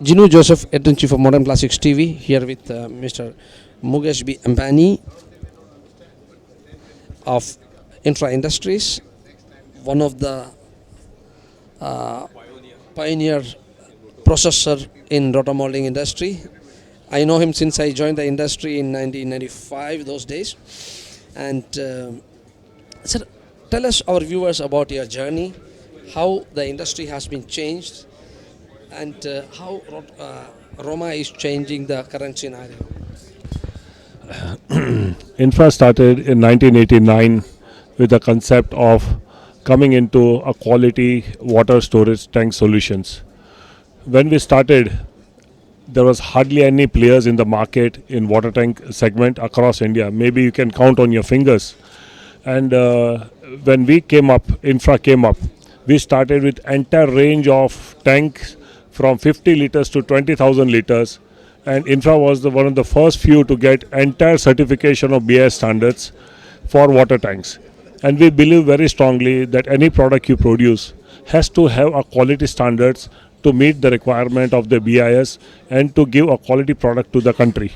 Jinu Joseph, editor-in-chief of Modern Plastics TV, here with Mr. Mukesh B. Ambani of Infra Industries, one of the pioneer processor in rotomolding industry. I know him since I joined the industry in 1995, those days. And sir, tell us, our viewers, about your journey, how the industry has been changed, and how Roma is changing the current scenario. Infra started in 1989 with the concept of coming into a quality water storage tank solutions. When we started, there was hardly any players in the market in water tank segment across India. Maybe you can count on your fingers. And when we came up, Infra came up, we started with entire range of tanks from 50 liters to 20,000 liters. And Infra was one of the first few to get entire certification of BIS standards for water tanks. And we believe very strongly that any product you produce has to have a quality standards to meet the requirement of the BIS and to give a quality product to the country.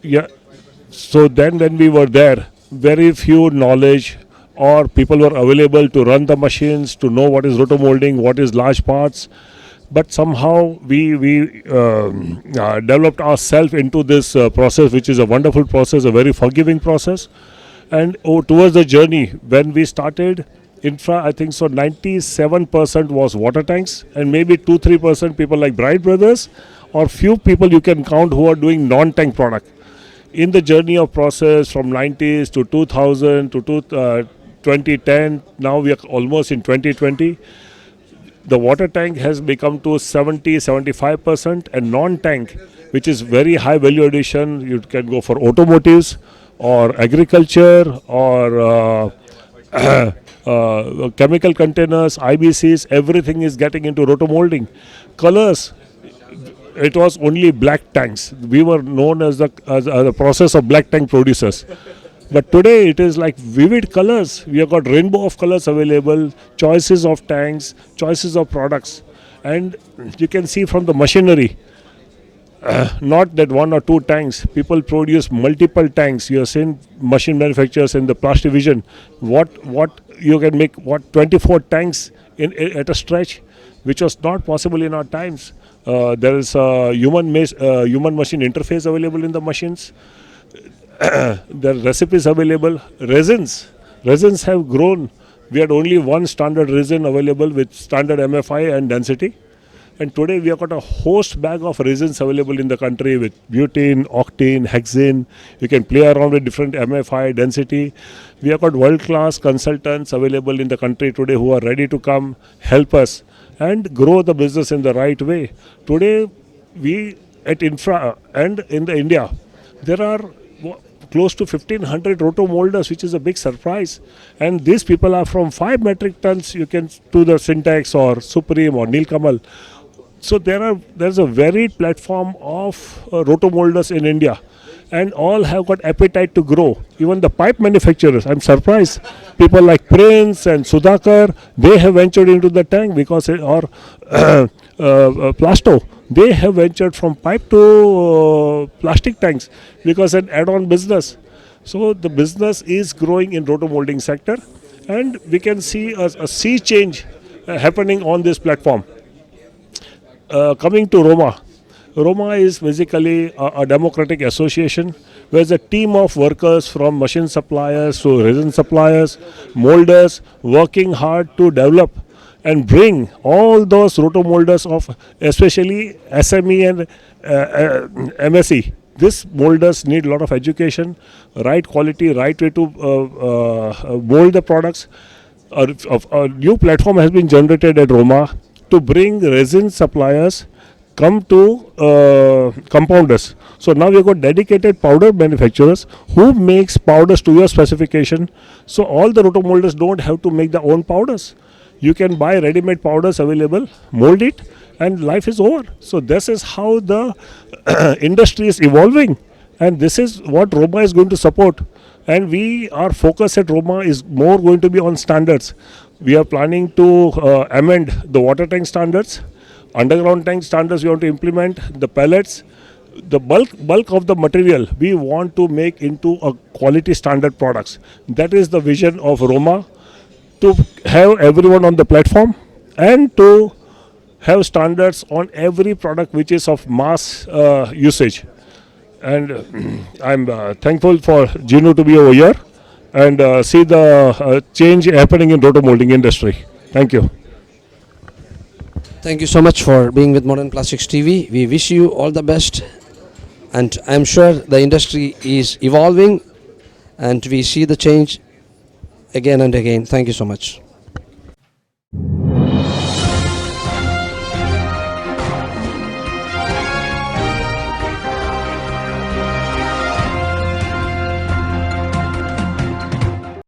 Yeah. So then when we were there, very few knowledge or people were available to run the machines, to know what is rotomolding, what is large parts. But somehow we developed ourselves into this process, which is a wonderful process, a very forgiving process. And towards the journey, when we started Infra, I think so 97% was water tanks, and maybe 2-3% people like Bright Brothers, or few people you can count who are doing non-tank product. In the journey of process from 90s to 2000 to 2010, now we are almost in 2020. The water tank has become to 70-75%, and non-tank, which is very high value addition. You can go for automotives or agriculture or chemical containers, IBCs, everything is getting into rotomolding. Colors, it was only black tanks. We were known as the process of black tank producers. But today it is like vivid colors. We have got rainbow of colors available, choices of tanks, choices of products. And you can see from the machinery, not that one or two tanks, people produce multiple tanks. You have seen machine manufacturers in the plastic division. What you can make, 24 tanks at a stretch, which was not possible in our times. There is a human machine interface available in the machines. There are recipes available. Resins have grown. We had only one standard resin available with standard MFI and density, and today we have got a host bag of resins available in the country with butene, octane, hexane. You can play around with different MFI density. We have got world-class consultants available in the country today who are ready to come help us and grow the business in the right way. Today we at Infra and in the India, there are close to 1,500 rotomolders, which is a big surprise. And these people are from 5 metric tons, you can to the Syntex or Supreme or Nilkamal. So there's a varied platform of rotomolders in India, and all have got appetite to grow. Even the pipe manufacturers, I'm surprised. People like Prince and Sudhakar, they have ventured into the tank because Plasto, they have ventured from pipe to plastic tanks because an add-on business. So the business is growing in rotomolding sector, and we can see a sea change happening on this platform. Coming to Roma. Roma is basically a democratic association where there's a team of workers from machine suppliers to resin suppliers, molders, working hard to develop and bring all those rotomolders of especially SME and MSE. These molders need a lot of education, right quality, right way to mold the products. A new platform has been generated at Roma to bring resin suppliers come to compounders. So now we have got dedicated powder manufacturers who makes powders to your specification. So all the rotomolders don't have to make their own powders. You can buy ready-made powders available, mold it, and life is over. So this is how the industry is evolving, and this is what Roma is going to support. And our focus at Roma is more going to be on standards. We are planning to amend the water tank standards. underground tank standards we want to implement, the pellets, the bulk of the material we want to make into a quality standard products. That is the vision of Roma, to have everyone on the platform and to have standards on every product which is of mass usage. And I'm thankful for Gino to be over here and see the change happening in rotomolding industry. Thank you. Thank you so much for being with Modern Plastics TV. We wish you all the best, and I'm sure the industry is evolving and we see the change again and again. Thank you so much.